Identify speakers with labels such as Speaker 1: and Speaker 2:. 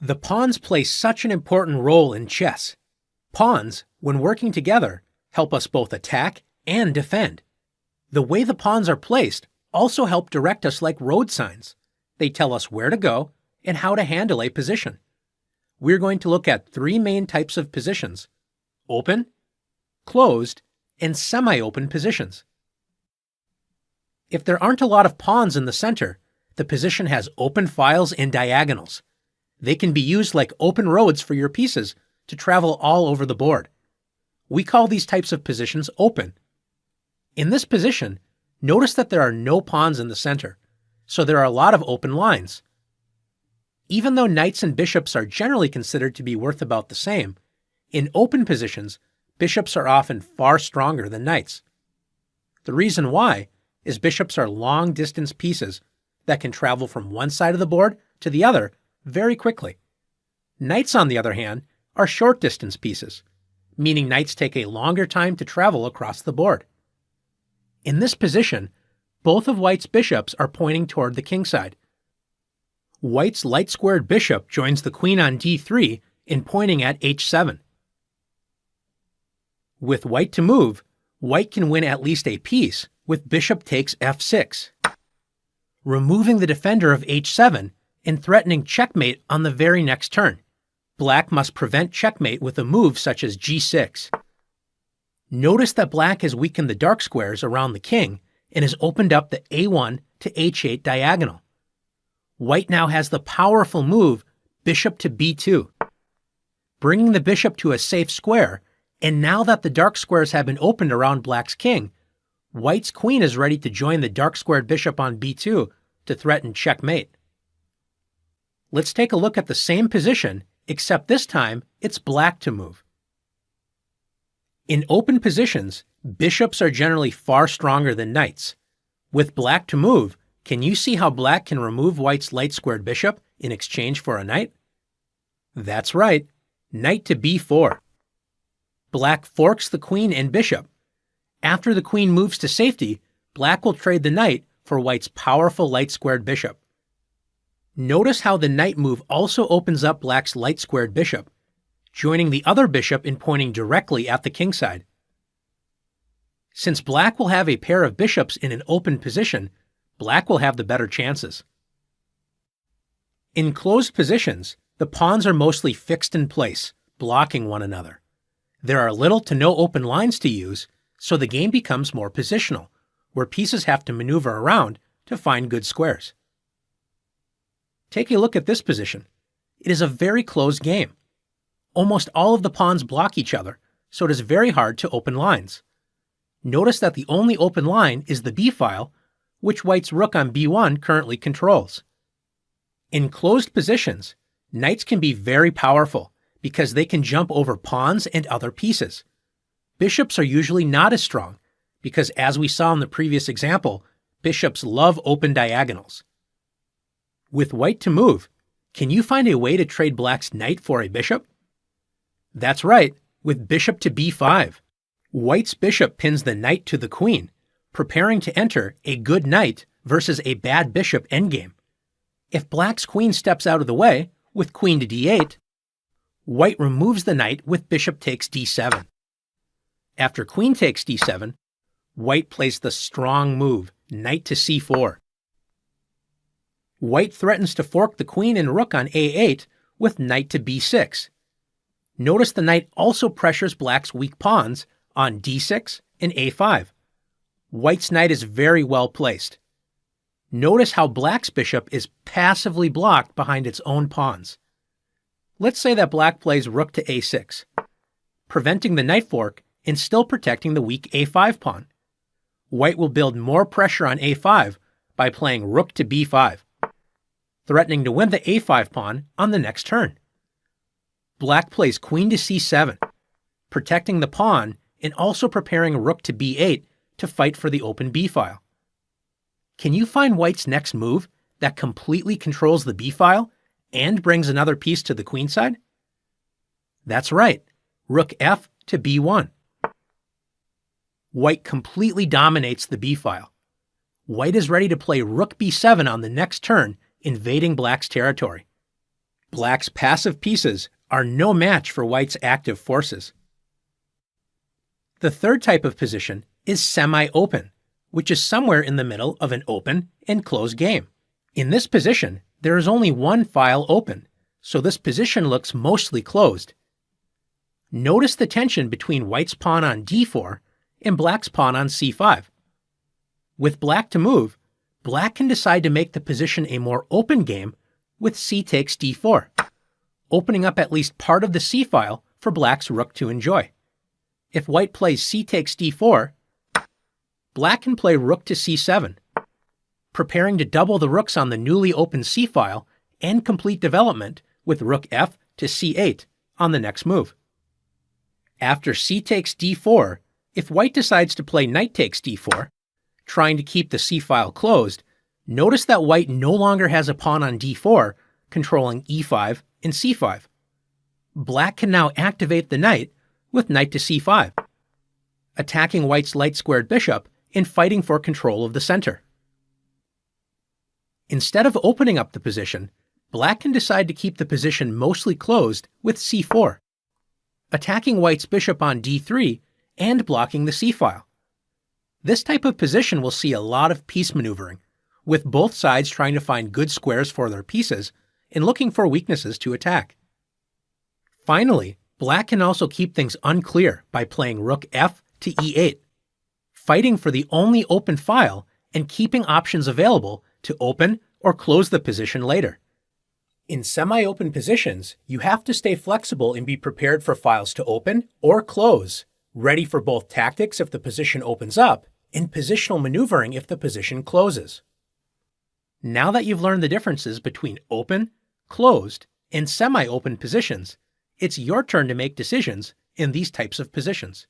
Speaker 1: The pawns play such an important role in chess. Pawns, when working together, help us both attack and defend. The way the pawns are placed also help direct us like road signs. They tell us where to go and how to handle a position. We're going to look at three main types of positions: open, closed, and semi-open positions. If there aren't a lot of pawns in the center, the position has open files and diagonals. They can be used like open roads for your pieces to travel all over the board. We call these types of positions open. In this position, notice that there are no pawns in the center, so there are a lot of open lines. Even though knights and bishops are generally considered to be worth about the same, in open positions, bishops are often far stronger than knights. The reason why is bishops are long-distance pieces that can travel from one side of the board to the other very quickly. Knights, on the other hand, are short-distance pieces, meaning knights take a longer time to travel across the board. In this position, both of white's bishops are pointing toward the king side. White's light-squared bishop joins the queen on d3 in pointing at h7. With white to move, white can win at least a piece with bishop takes f6, removing the defender of h7 and threatening checkmate on the very next turn. Black must prevent checkmate with a move such as g6. Notice that black has weakened the dark squares around the king and has opened up the a1 to h8 diagonal. White now has the powerful move bishop to b2, bringing the bishop to a safe square, and now that the dark squares have been opened around black's king, white's queen is ready to join the dark squared bishop on b2 to threaten checkmate. Let's take a look at the same position, except this time it's black to move. In open positions, bishops are generally far stronger than knights. With black to move, can you see how black can remove white's light-squared bishop in exchange for a knight? That's right, knight to b4. Black forks the queen and bishop. After the queen moves to safety, black will trade the knight for white's powerful light-squared bishop. Notice how the knight move also opens up black's light-squared bishop, joining the other bishop in pointing directly at the king side. Since black will have a pair of bishops in an open position, black will have the better chances. In closed positions, the pawns are mostly fixed in place, blocking one another. There are little to no open lines to use, so the game becomes more positional, where pieces have to maneuver around to find good squares. Take a look at this position. It is a very close game. Almost all of the pawns block each other, so it is very hard to open lines. Notice that the only open line is the b-file, which white's rook on b1 currently controls. In closed positions, knights can be very powerful because they can jump over pawns and other pieces. Bishops are usually not as strong because, as we saw in the previous example, bishops love open diagonals. With white to move, can you find a way to trade black's knight for a bishop? That's right, with bishop to b5. White's bishop pins the knight to the queen, preparing to enter a good knight versus a bad bishop endgame. If black's queen steps out of the way with queen to d8, white removes the knight with bishop takes d7. After queen takes d7, white plays the strong move, knight to c4. White threatens to fork the queen and rook on a8 with knight to b6. Notice the knight also pressures black's weak pawns on d6 and a5. White's knight is very well placed. Notice how black's bishop is passively blocked behind its own pawns. Let's say that black plays rook to a6, preventing the knight fork and still protecting the weak a5 pawn. White will build more pressure on a5 by playing rook to b5, threatening to win the a5 pawn on the next turn. Black plays queen to c7, protecting the pawn and also preparing rook to b8 to fight for the open b-file. Can you find white's next move that completely controls the b-file and brings another piece to the queen side? That's right, rook f to b1. White completely dominates the b-file. White is ready to play rook b7 on the next turn, invading black's territory. Black's passive pieces are no match for White's active forces. The third type of position is semi-open, which is somewhere in the middle of an open and closed game. In this position, there is only one file open, so this position looks mostly closed. Notice the tension between White's pawn on d4 and Black's pawn on c5. With Black to move, Black can decide to make the position a more open game with c takes d4, opening up at least part of the c file for Black's rook to enjoy. If White plays c takes d4, Black can play rook to c7, preparing to double the rooks on the newly opened c file and complete development with rook f to c8 on the next move. After c takes d4, if White decides to play knight takes d4, trying to keep the c file closed, notice that White no longer has a pawn on d4 controlling e5 and c5. Black can now activate the knight with knight to c5, attacking White's light-squared bishop and fighting for control of the center. Instead of opening up the position, Black can decide to keep the position mostly closed with c4, attacking White's bishop on d3 and blocking the c-file. This type of position will see a lot of piece maneuvering, with both sides trying to find good squares for their pieces and looking for weaknesses to attack. Finally, Black can also keep things unclear by playing rook f to e8, fighting for the only open file and keeping options available to open or close the position later. In semi-open positions, you have to stay flexible and be prepared for files to open or close, ready for both tactics if the position opens up and positional maneuvering if the position closes. Now that you've learned the differences between open, closed, and semi-open positions, it's your turn to make decisions in these types of positions.